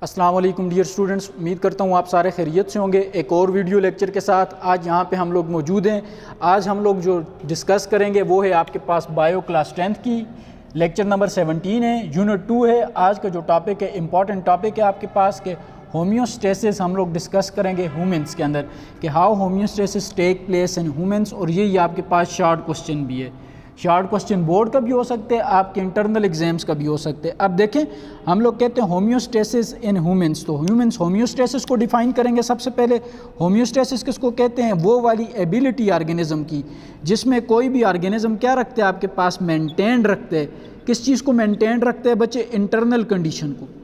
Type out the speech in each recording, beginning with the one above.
अस्सलाम वालेकुम dear students, उम्मीद करता हूँ आप सारे खैरियत से होंगे। एक और वीडियो लेक्चर के साथ आज यहाँ पे हम लोग मौजूद हैं। आज हम लोग जो डिस्कस करेंगे वो है आपके पास बायो क्लास 10th की लेक्चर नंबर 17 है, यूनिट 2 है। आज का जो टॉपिक है इंपॉर्टेंट टॉपिक है आपके पास के होम्योस्टेसिस हम लोग डिस्कस करेंगे ह्यूमंस के अंदर कि how homeostasis take place in humans. और ये आपके पास शॉर्ट क्वेश्चन भी है, शॉर्ट क्वेश्चन बोर्ड का भी हो सकते हैं, आपके इंटरनल एग्जाम्स का भी हो सकते हैं। अब देखें, हम लोग कहते हैं होम्योस्टेसिस इन ह्यूमंस, तो ह्यूमंस होम्योस्टेसिस को डिफाइन करेंगे। सबसे पहले होम्योस्टेसिस किसको कहते हैं? वो वाली एबिलिटी ऑर्गेनिज्म की जिसमें कोई भी ऑर्गेनिज्म क्या रखते हैं आपके पास, मेंटेन रखते हैं। किस चीज़ को मेंटेन रखते हैं बच्चे? इंटरनल कंडीशन को।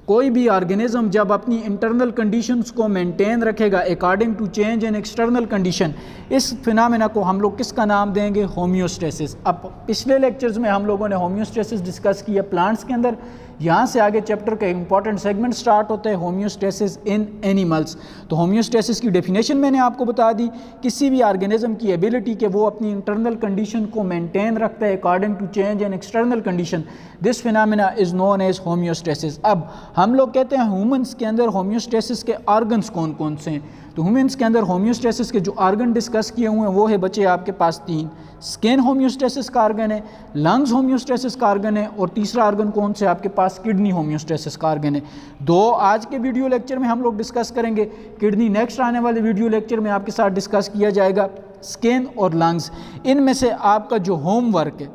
कोई भी ऑर्गेनिज्म जब अपनी इंटरनल कंडीशंस को मेंटेन रखेगा according to change in external condition, इस फिनोमेना को हम लोग किसका नाम देंगे? होम्योस्टेसिस। अब पिछले लेक्चर्स में हम लोगों ने होम्योस्टेसिस डिस्कस किया प्लांट्स के अंदर। यहाँ से आगे चैप्टर का इंपॉर्टेंट सेगमेंट स्टार्ट होता है होम्योस्टेसिस इन एनिमल्स। तो होम्योस्टेसिस की डेफिनेशन मैंने आपको बता दी, किसी भी ऑर्गेनिज्म की एबिलिटी के वो अपनी इंटरनल कंडीशन को मेंटेन रखता है according to change in external condition. This phenomena is known as homeostasis. अब हम लोग कहते हैं ह्यूमंस के अंदर होम्योस्टेसिस के ऑर्गन्स कौन कौन से हैं? तो ह्यूमंस के अंदर होम्योस्टेसिस के जो ऑर्गन डिस्कस किए हुए हैं वो है बच्चे आपके पास 3। स्किन होम्योस्टेसिस का ऑर्गन है, लंग्स होम्योस्टेसिस का ऑर्गन है, और तीसरा ऑर्गन कौन से आपके पास? किडनी होम्योस्टेसिस का ऑर्गन है। 2 आज के वीडियो लेक्चर में हम लोग डिस्कस करेंगे, किडनी नेक्स्ट आने वाले वीडियो लेक्चर में आपके साथ डिस्कस किया जाएगा। स्किन और लंग्स, इनमें से आपका जो होमवर्क है,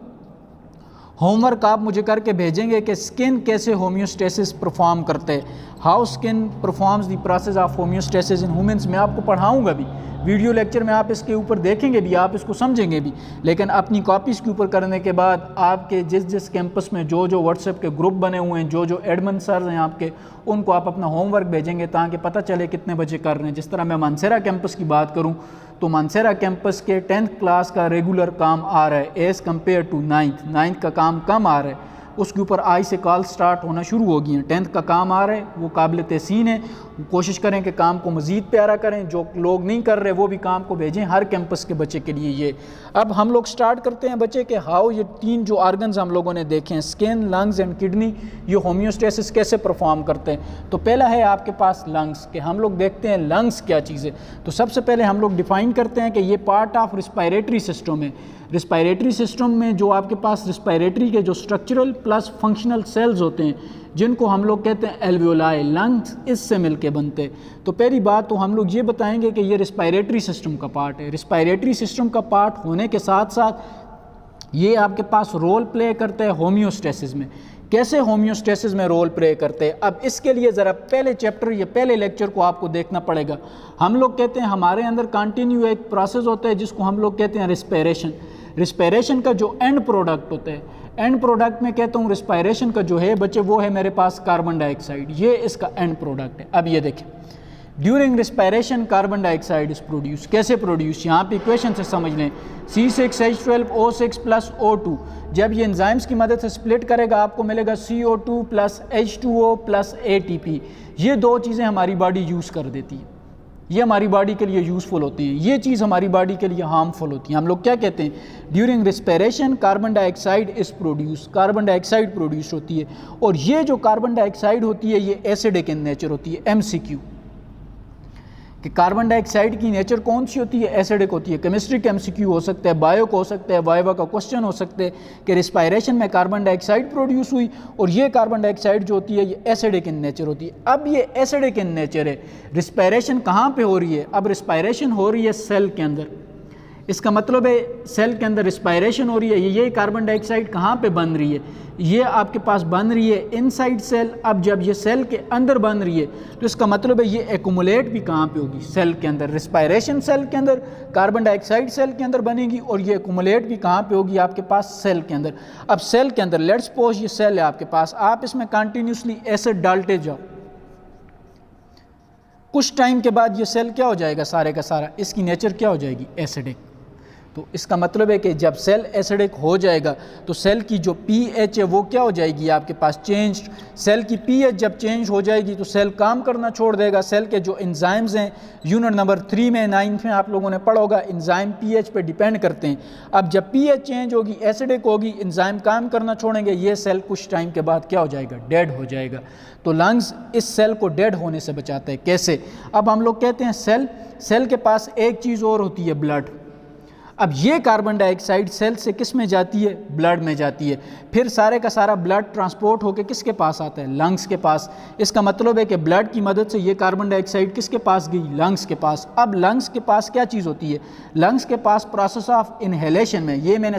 होमवर्क आप मुझे करके भेजेंगे कि स्किन कैसे होम्योस्टेसिस परफॉर्म करते हैं, how skin performs the process of homeostasis in humans. मैं आपको पढ़ाऊंगा भी वीडियो लेक्चर में, आप इसके ऊपर देखेंगे भी, आप इसको समझेंगे भी, लेकिन अपनी कॉपीज़ के ऊपर करने के बाद आपके जिस जिस कैंपस में जो जो व्हाट्सएप के ग्रुप बने हुए हैं, जो जो एडमिन सर हैं आपके, उनको आप अपना होमवर्क भेजेंगे ताकि पता चले कितने बच्चे कर रहे हैं। जिस तरह मैं मानसेरा कैंपस की बात करूँ तो मानसेरा कैंपस के 10th क्लास का रेगुलर काम आ रहा है एज़ कम्पेयर टू 9th का काम कम आ रहा है। उसके ऊपर आज से कॉल स्टार्ट होना शुरू हो गई हैं। 10th का काम आ रहा है, वो काबिल तहसीन है। कोशिश करें कि काम को मज़ीद प्यारा करें। जो लोग नहीं कर रहे वो भी काम को भेजें, हर कैंपस के बच्चे के लिए ये। अब हम लोग स्टार्ट करते हैं बच्चे के हाउ ये 3 जो ऑर्गन्स हम लोगों ने देखे हैं, स्किन, लंग्स एंड किडनी, ये होम्योस्टेसिस कैसे परफॉर्म करते हैं। तो पहला है आपके पास लंग्स, के हम लोग देखते हैं लंग्स क्या चीज़ है। तो सबसे पहले हम लोग डिफ़ाइन करते हैं कि ये पार्ट ऑफ रिस्पायरेटरी सिस्टम है। रिस्पायरेटरी सिस्टम में जो आपके पास रिस्पायरेटरी के जो स्ट्रक्चरल प्लस फंक्शनल सेल्स होते हैं, जिनको हम लोग कहते हैं एल्वियोलाई, लंग्स इससे मिलके बनते हैं। तो पहली बात तो हम लोग ये बताएंगे कि ये रिस्पायरेटरी सिस्टम का पार्ट है। रिस्पायरेटरी सिस्टम का पार्ट होने के साथ साथ ये आपके पास रोल प्ले करते हैं होम्योस्टेसिस में। कैसे होम्योस्टेसिस में रोल प्ले करते हैं? अब इसके लिए ज़रा पहले चैप्टर या पहले लेक्चर को आपको देखना पड़ेगा। हम लोग कहते हैं हमारे अंदर कंटिन्यू एक प्रोसेस होता है जिसको हम लोग कहते हैं रिस्पायरेशन। रिस्पायरेशन का जो एंड प्रोडक्ट होता है, एंड प्रोडक्ट में कहता हूँ रिस्पायरेशन का जो है बच्चे वो है मेरे पास कार्बन डाइऑक्साइड, ये इसका एंड प्रोडक्ट है। अब ये देखें, during respiration carbon dioxide is produce. कैसे प्रोड्यूस? यहाँ पे इक्वेशन से समझ लें, C6H12O6 + O2। जब ये एंजाइम्स की मदद से स्प्लिट करेगा आपको मिलेगा CO2 + H2O + ATP। ये 2 चीज़ें हमारी बॉडी यूज़ कर देती है, ये हमारी बॉडी के लिए यूज़फुल होती हैं। ये चीज़ हमारी बॉडी के लिए हार्मफुल होती है। हम लोग क्या कहते हैं? During respiration carbon dioxide is produce, carbon dioxide produce होती है। और ये जो कार्बन डाइऑक्साइड होती है ये एसिडिक इन नेचर होती है। MCQ कि कार्बन डाइऑक्साइड की नेचर कौन सी होती है? एसिडिक होती है। केमिस्ट्री का MCQ हो सकता है, बायो का हो सकता है, वाइवा का क्वेश्चन हो सकता है कि रिस्पायरेशन में कार्बन डाइऑक्साइड प्रोड्यूस हुई और ये कार्बन डाइऑक्साइड जो होती है ये एसिडिक इन नेचर होती है। अब ये एसिडिक इन नेचर है, रिस्पायरेशन कहाँ पे हो रही है? अब रिस्पायरेशन हो रही है सेल के अंदर। इसका मतलब है सेल के अंदर रिस्पायरेशन हो रही है। ये कार्बन डाइऑक्साइड कहाँ पे बन रही है? ये आपके पास बन रही है इनसाइड सेल। अब जब ये सेल के अंदर बन रही है तो इसका मतलब है ये एक्युमुलेट भी कहाँ पे होगी? सेल के अंदर। रिस्पायरेशन सेल के अंदर, कार्बन डाइऑक्साइड सेल के अंदर बनेगी और ये एक्युमुलेट भी कहाँ पे होगी? आपके पास सेल के अंदर। अब सेल के अंदर लेट्स सपोज ये सेल है आपके पास, आप इसमें कंटिन्यूसली एसिड डालते जाओ, कुछ टाइम के बाद ये सेल क्या हो जाएगा? सारे का सारा इसकी नेचर क्या हो जाएगी? एसिडिक। तो इसका मतलब है कि जब सेल एसिडिक हो जाएगा तो सेल की जो पीएच है वो क्या हो जाएगी आपके पास चेंज। सेल की पीएच जब चेंज हो जाएगी तो सेल काम करना छोड़ देगा। सेल के जो एंजाइम्स हैं यूनिट नंबर 3 में 9 में आप लोगों ने पढ़ा होगा, एंजाइम पीएच पे डिपेंड करते हैं। अब जब पीएच चेंज होगी, एसिडिक होगी, एंजाइम काम करना छोड़ेंगे, ये सेल कुछ टाइम के बाद क्या हो जाएगा, डेड हो जाएगा। तो लंग्स इस सेल को डेड होने से बचाते हैं। कैसे? अब हम लोग कहते हैं सेल के पास एक चीज़ और होती है, ब्लड। अब ये कार्बन डाइऑक्साइड सेल से किस में जाती है, ब्लड में जाती है। फिर सारे का सारा ब्लड ट्रांसपोर्ट होकर किसके पास आता है, लंग्स के पास। इसका मतलब है कि ब्लड की मदद से ये कार्बन डाइऑक्साइड किसके पास गई, लंग्स के पास। अब लंग्स के पास क्या चीज़ होती है, लंग्स के पास प्रोसेस ऑफ इनहेलेशन में, ये मैंने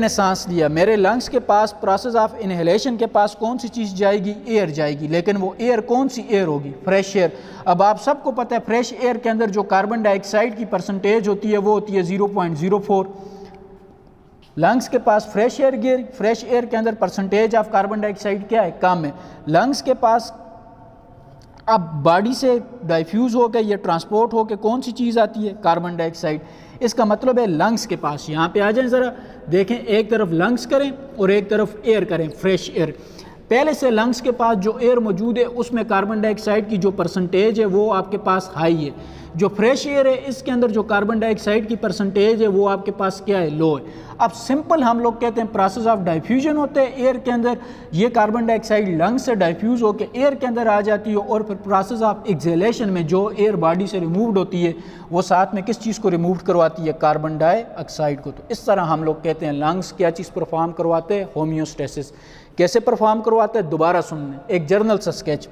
सांस लिया, मेरे लंग्स के पास प्रोसेस ऑफ इनहेलेशन के पास कौन सी चीज़ जाएगी, एयर जाएगी। लेकिन वो एयर कौन सी एयर होगी, फ्रेश एयर। अब आप सबको पता है फ्रेश एयर के अंदर जो कार्बन डाइऑक्साइड की परसेंटेज होती है वो होती है 0.04। लंग्स के पास फ्रेश एयर के अंदर परसेंटेज ऑफ कार्बन डाइऑक्साइड क्या है, कम है। लंग्स के पास अब बॉडी से डाइफ्यूज़ होकर या ट्रांसपोर्ट होकर कौन सी चीज़ आती है, कार्बन डाइऑक्साइड। इसका मतलब है लंग्स के पास, यहाँ पे आ जाएं ज़रा देखें, एक तरफ लंग्स करें और एक तरफ एयर करें, फ्रेश एयर। पहले से लंग्स के पास जो एयर मौजूद है उसमें कार्बन डाइऑक्साइड की जो परसेंटेज है वो आपके पास हाई है। जो फ्रेश एयर है इसके अंदर जो कार्बन डाइऑक्साइड की परसेंटेज है वो आपके पास क्या है, लो है। अब सिंपल हम लोग कहते हैं प्रोसेस ऑफ डाइफ्यूजन होते हैं एयर के अंदर, ये कार्बन डाइऑक्साइड लंग्स से डाइफ्यूज़ होकर एयर के अंदर आ जाती है और फिर प्रोसेस ऑफ एक्सहेलेशन में जो एयर बॉडी से रिमूव्ड होती है वो साथ में किस चीज़ को रिमूव करवाती है, कार्बन डाइऑक्साइड को। तो इस तरह हम लोग कहते हैं लंग्स क्या चीज़ परफॉर्म करवाते हैं, होम्योस्टेसिस। कैसे परफॉर्म करवाते हैं, दोबारा सुनने, एक जर्नल सा स्केच।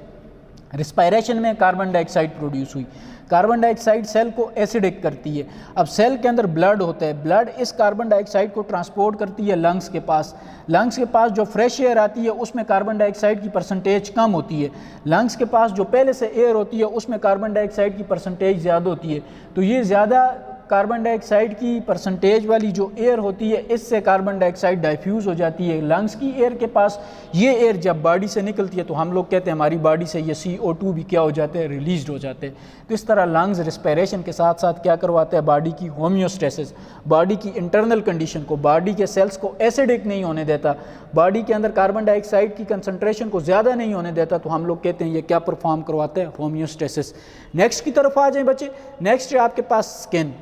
रिस्पायरेशन में कार्बन डाइऑक्साइड प्रोड्यूस हुई, कार्बन डाइऑक्साइड सेल को एसिडिक करती है। अब सेल के अंदर ब्लड होता है, ब्लड इस कार्बन डाइऑक्साइड को ट्रांसपोर्ट करती है लंग्स के पास। लंग्स के पास जो फ्रेश एयर आती है उसमें कार्बन डाइऑक्साइड की परसेंटेज कम होती है। लंग्स के पास जो पहले से एयर होती है उसमें कार्बन डाइऑक्साइड की परसेंटेज ज़्यादा होती है। तो ये ज़्यादा कार्बन डाइऑक्साइड की परसेंटेज वाली जो एयर होती है इससे कार्बन डाइऑक्साइड डाइफ्यूज़ हो जाती है लंग्स की एयर के पास। ये एयर जब बॉडी से निकलती है तो हम लोग कहते हैं हमारी बॉडी से ये CO2 भी क्या हो जाते हैं, रिलीज हो जाते हैं। तो इस तरह लंग्स रिस्पायरेशन के साथ साथ क्या करवाते हैं, बॉडी की होम्योस्टेसिस, बॉडी की इंटरनल कंडीशन को, बॉडी के सेल्स को एसिडिक नहीं होने देता, बॉडी के अंदर कार्बन डाइऑक्साइड की कंसंट्रेशन को ज़्यादा नहीं होने देता। तो हम लोग कहते हैं ये क्या परफॉर्म करवाते हैं, होम्योस्टेसिस। नेक्स्ट की तरफ आ जाएं बच्चे, नेक्स्ट है आपके पास स्किन।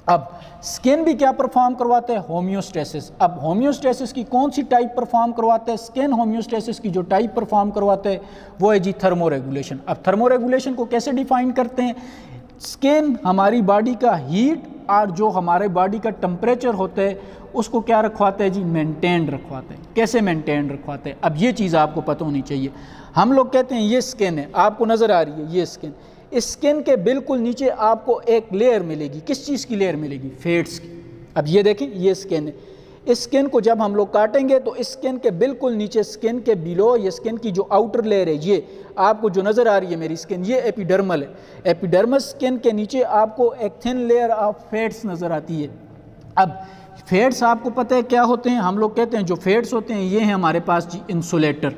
अब स्किन भी क्या परफॉर्म करवाते हैं, होम्योस्टेसिस। अब होम्योस्टेसिस की कौन सी टाइप परफॉर्म करवाते हैं, स्किन होम्योस्टेसिस की जो टाइप परफॉर्म करवाते हैं वो है जी थर्मोरेगुलेशन। अब थर्मोरेगुलेशन को कैसे डिफाइन करते हैं, स्किन हमारी बॉडी का हीट और जो हमारे बॉडी का टेम्परेचर होता है उसको क्या रखवाते हैं जी, मेंटेन रखवाते हैं। कैसे मेंटेन रखवाते हैं, अब ये चीज़ आपको पता होनी चाहिए। हम लोग कहते हैं ये स्किन है, आपको नज़र आ रही है ये स्किन, इस स्किन के बिल्कुल नीचे आपको एक लेयर मिलेगी, किस चीज़ की लेयर मिलेगी, फैट्स की। अब ये देखें ये स्किन है, इस स्किन को जब हम लोग काटेंगे तो इस स्किन के बिल्कुल नीचे, स्किन के बिलो, ये स्किन की जो आउटर लेयर है, ये आपको जो नज़र आ रही है मेरी स्किन, ये एपिडर्मल है। एपिडर्मस स्किन के नीचे आपको एक थिन लेयर ऑफ फैट्स नज़र आती है। अब फैट्स आपको पता है क्या होते हैं, हम लोग कहते हैं जो फैट्स होते हैं ये हैं हमारे पास जी इंसुलेटर,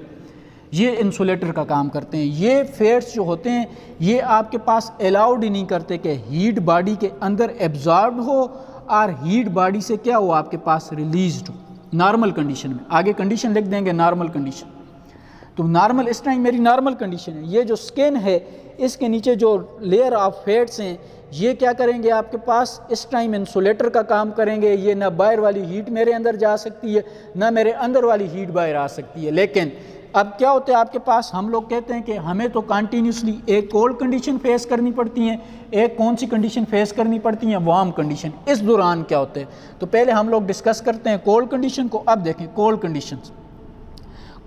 ये इंसुलेटर का काम करते हैं। ये फैट्स जो होते हैं ये आपके पास अलाउड ही नहीं करते कि हीट बॉडी के अंदर एब्जॉर्ब हो और हीट बॉडी से क्या हो आपके पास रिलीज्ड हो नॉर्मल कंडीशन में। आगे कंडीशन लिख देंगे नॉर्मल कंडीशन। तो नॉर्मल इस टाइम मेरी नॉर्मल कंडीशन है, ये जो स्किन है इसके नीचे जो लेयर ऑफ फैट्स हैं ये क्या करेंगे आपके पास इस टाइम इंसुलेटर का काम करेंगे। ये ना बाहर वाली हीट मेरे अंदर जा सकती है ना मेरे अंदर वाली हीट बाहर आ सकती है। लेकिन अब क्या होता है आपके पास, हम लोग कहते हैं कि हमें तो कंटिन्यूसली एक कोल्ड कंडीशन फेस करनी पड़ती है, एक कौन सी कंडीशन फेस करनी पड़ती है, वार्म कंडीशन। इस दौरान क्या होता है, तो पहले हम लोग डिस्कस करते हैं कोल्ड कंडीशन को। अब देखें कोल्ड कंडीशंस,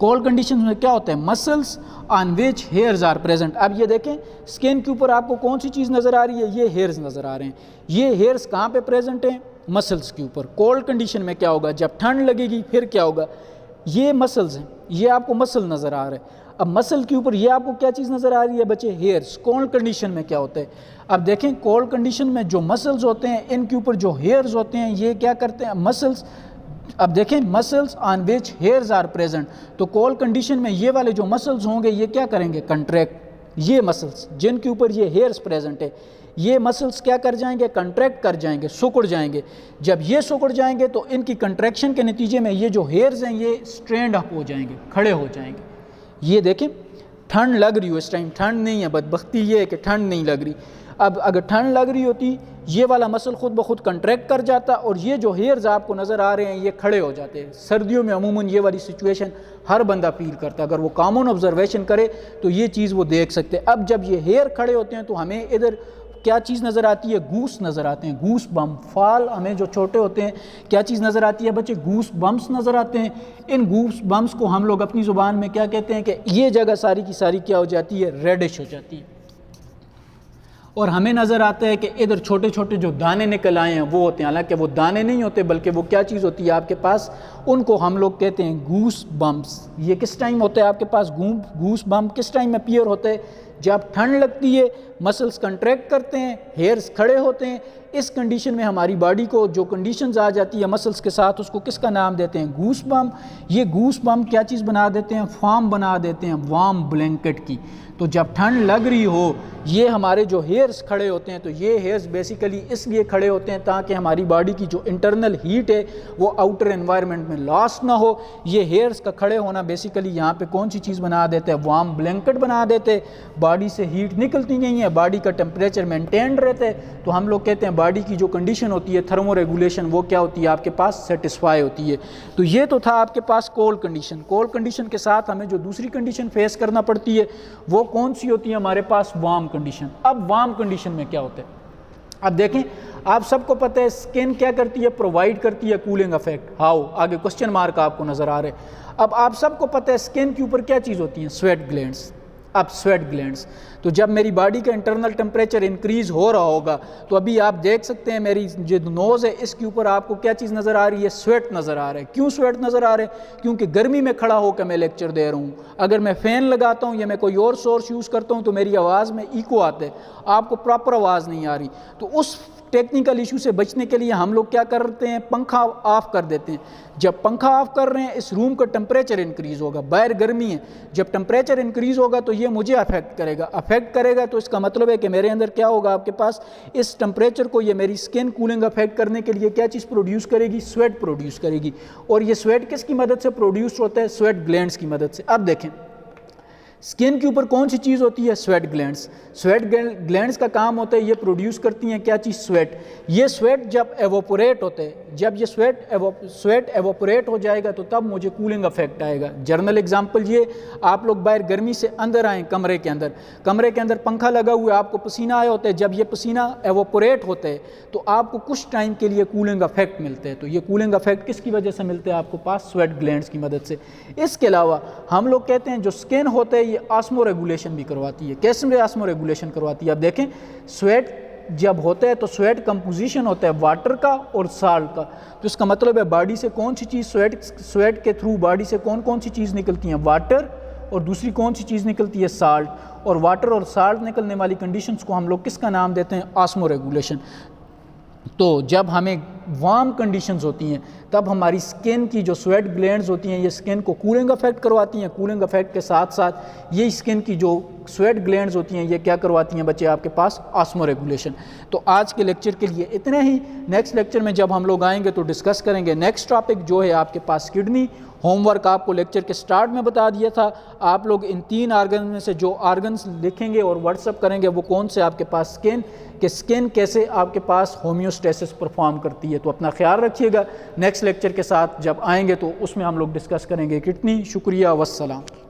कोल्ड कंडीशन में क्या होता है, muscles on which hairs are present. अब ये देखें स्किन के ऊपर आपको कौन सी चीज़ नज़र आ रही है, ये हेयर्स नज़र आ रहे हैं। ये हेयर्स कहाँ पे प्रेजेंट हैं, मसल्स के ऊपर। कोल्ड कंडीशन में क्या होगा, जब ठंड लगेगी फिर क्या होगा, ये मसल्स हैं, ये आपको मसल नज़र आ रहा है। अब मसल के ऊपर ये आपको क्या चीज़ नज़र आ रही है बच्चे, हेयर्स। कोल्ड कंडीशन में क्या होता है, अब देखें कोल्ड कंडीशन में जो मसल्स होते हैं इनके ऊपर जो हेयर्स होते हैं ये क्या करते हैं, मसल्स। अब देखें muscles on which hairs are present, तो कोल्ड कंडीशन में ये वाले जो मसल्स होंगे ये क्या करेंगे, कंट्रैक्ट। ये मसल्स जिनके ऊपर ये हेयर्स प्रेजेंट है ये मसल्स क्या कर जाएंगे, कंट्रैक्ट कर जाएंगे, सिकुड़ जाएंगे। जब ये सिकुड़ जाएंगे तो इनकी कंट्रैक्शन के नतीजे में ये जो हेयर्स हैं ये स्ट्रेंड अप हो जाएंगे, खड़े हो जाएंगे। ये देखें, ठंड लग रही हो, इस टाइम ठंड नहीं है, बदबख्ती ये है कि ठंड नहीं लग रही। अब अगर ठंड लग रही होती ये वाला मसल खुद ब खुद कंट्रैक्ट कर जाता और ये जो हेयर्स आपको नज़र आ रहे हैं ये खड़े हो जाते हैं। सर्दियों में अमूमन ये वाली सिचुएशन हर बंदा फील करता है, अगर वो कॉमन ऑब्जर्वेशन करे तो ये चीज़ वो देख सकते हैं। अब जब ये हेयर खड़े होते हैं तो हमें इधर क्या चीज़ नज़र आती है, गूस नज़र आते हैं, गूस बम। फाल हमें जो छोटे होते हैं क्या चीज़ नज़र आती है बच्चे, गूस बम्स नज़र आते हैं। इन गूस बम्स को हम लोग अपनी ज़ुबान में क्या कहते हैं कि ये जगह सारी की सारी क्या हो जाती है, रेडिश हो जाती है। और हमें नज़र आता है कि इधर छोटे छोटे जो दाने निकल आए हैं वो होते हैं, हालांकि वो दाने नहीं होते बल्कि वो क्या चीज़ होती है आपके पास, उनको हम लोग कहते हैं गूस बम्स। ये किस टाइम होता है आपके पास, गूस बम्प किस टाइम में अपीयर होता है, जब ठंड लगती है, मसल्स कंट्रैक्ट करते हैं, हेयर्स खड़े होते हैं। इस कंडीशन में हमारी बॉडी को जो कंडीशंस आ जाती है मसल्स के साथ, उसको किसका नाम देते हैं, गूस बम्प। ये गूस बम्प क्या चीज़ बना देते हैं, फॉर्म बना देते हैं वार्म ब्लैंकेट की। तो जब ठंड लग रही हो ये हमारे जो हेयर्स खड़े होते हैं, तो ये हेयर्स बेसिकली इसलिए खड़े होते हैं ताकि हमारी बॉडी की जो इंटरनल हीट है वो आउटर एनवायरनमेंट में लॉस ना हो। ये हेयर्स का खड़े होना बेसिकली यहाँ पे कौन सी चीज़ बना देते हैं, वार्म ब्लैंकेट बना देते। बॉडी से हीट निकलती नहीं है, बॉडी का टेम्परेचर मेंटेन रहता है। तो हम लोग कहते हैं बॉडी की जो कंडीशन होती है थर्मो रेगुलेशन वो क्या होती है आपके पास, सेटिस्फाई होती है। तो ये तो था आपके पास कोल्ड कंडीशन। कोल्ड कंडीशन के साथ हमें जो दूसरी कंडीशन फेस करना पड़ती है वो कौन सी होती है हमारे पास, वार्म कंडीशन। अब वार्म कंडीशन में क्या होता है, अब देखें, आप सबको पता है स्किन क्या करती है, प्रोवाइड करती है कूलिंग इफेक्ट। हाउ, आगे क्वेश्चन मार्क आपको नजर आ रहे हैं। अब आप सबको पता है स्किन के ऊपर क्या चीज़ होती है, स्वेट ग्लैंड्स। अब स्वेट ग्लैंड्स, तो जब मेरी बॉडी का इंटरनल टेम्परेचर इंक्रीज हो रहा होगा तो अभी आप देख सकते हैं मेरी जो नोज़ है इसके ऊपर आपको क्या चीज़ नज़र आ रही है, स्वेट नज़र आ रहा है। क्यों स्वेट नज़र आ रहे हैं, क्योंकि गर्मी में खड़ा होकर मैं लेक्चर दे रहा हूँ। अगर मैं फ़ैन लगाता हूँ या मैं कोई और सोर्स यूज़ करता हूँ तो मेरी आवाज़ में इको आता है, आपको प्रॉपर आवाज़ नहीं आ रही। तो उस टेक्निकल इशू से बचने के लिए हम लोग क्या करते हैं, पंखा ऑफ कर देते हैं। जब पंखा ऑफ कर रहे हैं इस रूम का टेम्परेचर इंक्रीज होगा, बाहर गर्मी है, जब टेम्परेचर इंक्रीज होगा तो ये मुझे अफेक्ट करेगा। तो इसका मतलब है कि मेरे अंदर क्या होगा आपके पास, इस टेम्परेचर को ये मेरी स्किन कूलिंग अफेक्ट करने के लिए क्या चीज़ प्रोड्यूस करेगी, स्वेट प्रोड्यूस करेगी। और ये स्वेट किसकी मदद से प्रोड्यूस होता है, स्वेट ग्लैंड्स की मदद से। अब देखें स्किन के ऊपर कौन सी चीज़ होती है, स्वेट ग्लैंड्स। स्वेट ग्लैंड्स का काम होता है ये प्रोड्यूस करती हैं क्या चीज़, स्वेट। ये स्वेट जब एवोपोरेट होते हैं, जब ये स्वेट एवोपोरेट हो जाएगा तो तब मुझे कूलिंग इफेक्ट आएगा। जर्नल एग्जांपल ये, आप लोग बाहर गर्मी से अंदर आएँ कमरे के अंदर पंखा लगा हुआ है, आपको पसीना आया होता है, जब ये पसीना एवोपोरेट होता है तो आपको कुछ टाइम के लिए कूलिंग इफेक्ट मिलते हैं। तो ये कूलिंग इफेक्ट किसकी वजह से मिलते हैं आपको पास, स्वेट ग्लैंड्स की मदद से। इसके अलावा हम लोग कहते हैं जो स्किन होता है ये ऑस्मो रेगुलेशन भी करवाती है। कैसे ऑस्मो रेगुलेशन करवाती है, अब देखें स्वेट जब होता है तो स्वेट कंपोजिशन होता है वाटर का और साल्ट का। तो इसका मतलब है बॉडी से कौन सी चीज़, स्वेट के थ्रू बॉडी से कौन सी चीज़ निकलती है, वाटर, और दूसरी कौन सी चीज़ निकलती है, साल्ट। और वाटर और साल्ट निकलने वाली कंडीशंस को हम लोग किसका नाम देते हैं, ऑस्मो रेगुलेशन। तो जब हमें वार्म कंडीशंस होती हैं तब हमारी स्किन की जो स्वेट ग्लैंड्स होती हैं ये स्किन को कूलिंग इफेक्ट करवाती हैं। कूलिंग इफेक्ट के साथ साथ ये स्किन की जो स्वेट ग्लैंड्स होती हैं ये क्या करवाती हैं बच्चे आपके पास, ऑस्मो रेगुलेशन। तो आज के लेक्चर के लिए इतना ही। नेक्स्ट लेक्चर में जब हम लोग आएंगे तो डिस्कस करेंगे नेक्स्ट टॉपिक जो है आपके पास किडनी। होमवर्क आपको लेक्चर के स्टार्ट में बता दिया था, आप लोग इन 3 आर्गन में से जो आर्गन्स लिखेंगे और व्हाट्सअप करेंगे वो कौन से आपके पास, स्किन कैसे आपके पास होम्योस्टेसिस परफॉर्म करती है। तो अपना ख्याल रखिएगा। नेक्स्ट लेक्चर के साथ जब आएंगे तो उसमें हम लोग डिस्कस करेंगे किडनी। शुक्रिया, वस्सलाम।